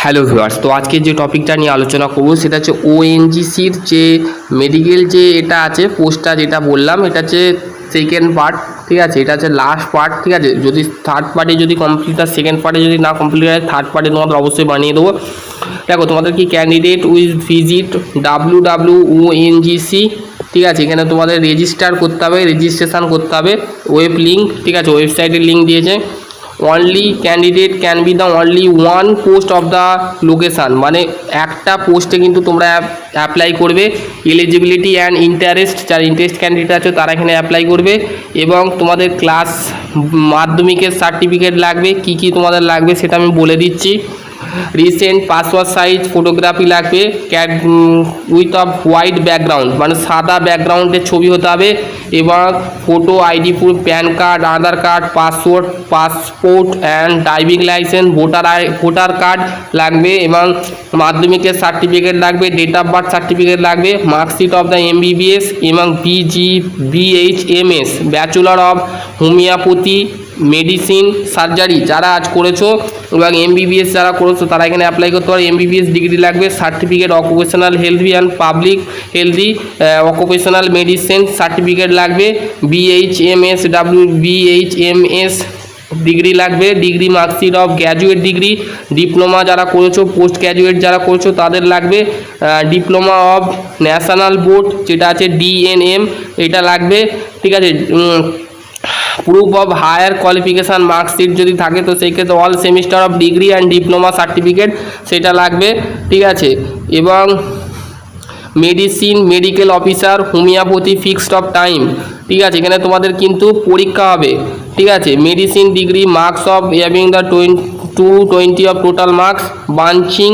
Hello viewers, তো আজকে যে টপিকটা নিয়ে আলোচনা করব সেটা হচ্ছে ওএনজিসির যে মেডিকেল যে এটা আছে পোস্টটা যেটা বললাম, এটা হচ্ছে সেকেন্ড পার্ট। ঠিক আছে, এটা হচ্ছে লাস্ট পার্ট। ঠিক আছে, যদি থার্ড পার্টে যদি কমপ্লিট হয়, সেকেন্ড পার্টে যদি না কমপ্লিট হয়, থার্ড পার্টে তোমাদের অবশ্যই বানিয়ে দেবো। দেখো, তোমাদের কি ক্যান্ডিডেট উইথ ভিজিট WWONGC। ঠিক আছে, এখানে তোমাদের রেজিস্টার করতে হবে, রেজিস্ট্রেশন করতে হবে, ওয়েব লিঙ্ক। ঠিক আছে, ওয়েবসাইটের লিঙ্ক দিয়েছে। Only candidate can be the only one post of the location, মানে একটা পোস্টে কিন্তু তোমরা অ্যাপ্লাই করবে। এলিজিবিলিটি অ্যান্ড ইন্টারেস্ট, যারা ইন্টারেস্ট ক্যান্ডিডেট আছে তারা এখানে অ্যাপ্লাই করবে। এবং তোমাদের ক্লাস মাধ্যমিকের সার্টিফিকেট লাগবে। কি কি তোমাদের লাগবে সেটা আমি বলে দিচ্ছি। রিসেন্ট পাসওয়ার্ড সাইজ ফটোগ্রাফি লাগবে, উইথ অফ হোয়াইট ব্যাকগ্রাউন্ড, মানে সাদা ব্যাকগ্রাউন্ডের ছবি হতে হবে। এবং photo, ID proof, pan card, Aadhaar card, passport and driving licence, voter card লাগবে। এবং মাধ্যমিকের সার্টিফিকেট লাগবে, ডেট অফ বার্থ সার্টিফিকেট লাগবে, মার্কশিট অফ দ্য MBBS এবং BHMS bachelor of homeopathy medicine surgery যারা আজ করেছো, এবং MBBS যারা করেছো তারা এখানে অ্যাপ্লাই করতে পারো। MBBS ডিগ্রি লাগবে। Certificate occupational healthy and public healthy occupational medicine certificate লাগবে। BHMS ডিগ্রি লাগবে। Degree marksheet of graduate degree, diploma যারা করেছো, পোস্ট গ্র্যাজুয়েট যারা করেছো তাদের লাগবে। ডিপ্লোমা অফ ন্যাশনাল বোর্ড যেটা আছে DNM, এটা লাগবে। ঠিক আছে, proof of higher qualification marksheet যদি থাকে তো সেই ক্ষেত্রে all semester of degree and diploma certificate সেটা লাগবে। ঠিক আছে, এবং medical officer homeopathy fixed of time. ঠিক আছে, এখানে তোমাদের কিন্তু পরীক্ষা হবে। ঠিক আছে, medicine degree, marks of having the 20 of total marks, বাঞ্চিং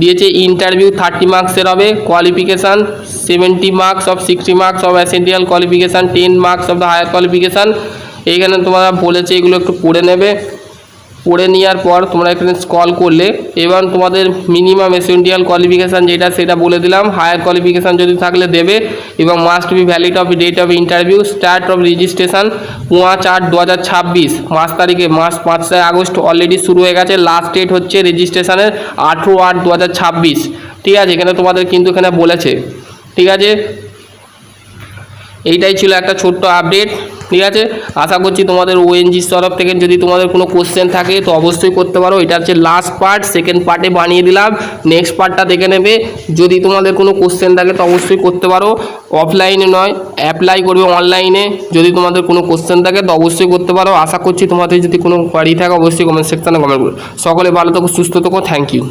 দিয়েছে। ইন্টারভিউ 30 মার্কসের হবে। Qualification 70 marks of 60 marks of essential qualification, 10 marks of the higher qualification. এইখানে তোমরা বলেছে এগুলো একটু পড়ে নেবে। পড়ে নেওয়ার পর তোমরা এখানে স্ক্রল করলে এবং তোমাদের মিনিমাম এসেন্সিয়াল কোয়ালিফিকেশান যেটা সেটা বলে দিলাম। হায়ার কোয়ালিফিকেশান যদি থাকলে দেবে। এবং must be valid of date of interview, start of registration 5/8/2026, 5 আগস্ট অলরেডি শুরু হয়ে গেছে। লাস্ট ডেট হচ্ছে রেজিস্ট্রেশনের 18/8/2026। ঠিক আছে, এখানে তোমাদের কিন্তু এখানে বলেছে। ঠিক আছে, এইটাই ছিল একটা ছোট্ট আপডেট। ঠিক আছে, আশা করছি তোমাদের ওএনজির তরফ থেকে যদি তোমাদের কোনো কোশ্চেন থাকে তো অবশ্যই করতে পারো। এটা হচ্ছে লাস্ট পার্ট, সেকেন্ড পার্টে বানিয়ে দিলাম, নেক্সট পার্টটা দেখে নেবে। যদি তোমাদের কোনো কোশ্চেন থাকে তো অবশ্যই করতে পারো। অফলাইনে নয়, অ্যাপ্লাই করবে অনলাইনে। যদি তোমাদের কোনো কোশ্চেন থাকে তো অবশ্যই করতে পারো। আশা করছি তোমাদের যদি কোনো কোয়ারি থাকে অবশ্যই কমেন্ট সেকশানে কমেন্ট করো। সকলে ভালো থাকো, সুস্থ থাকো। Thank you.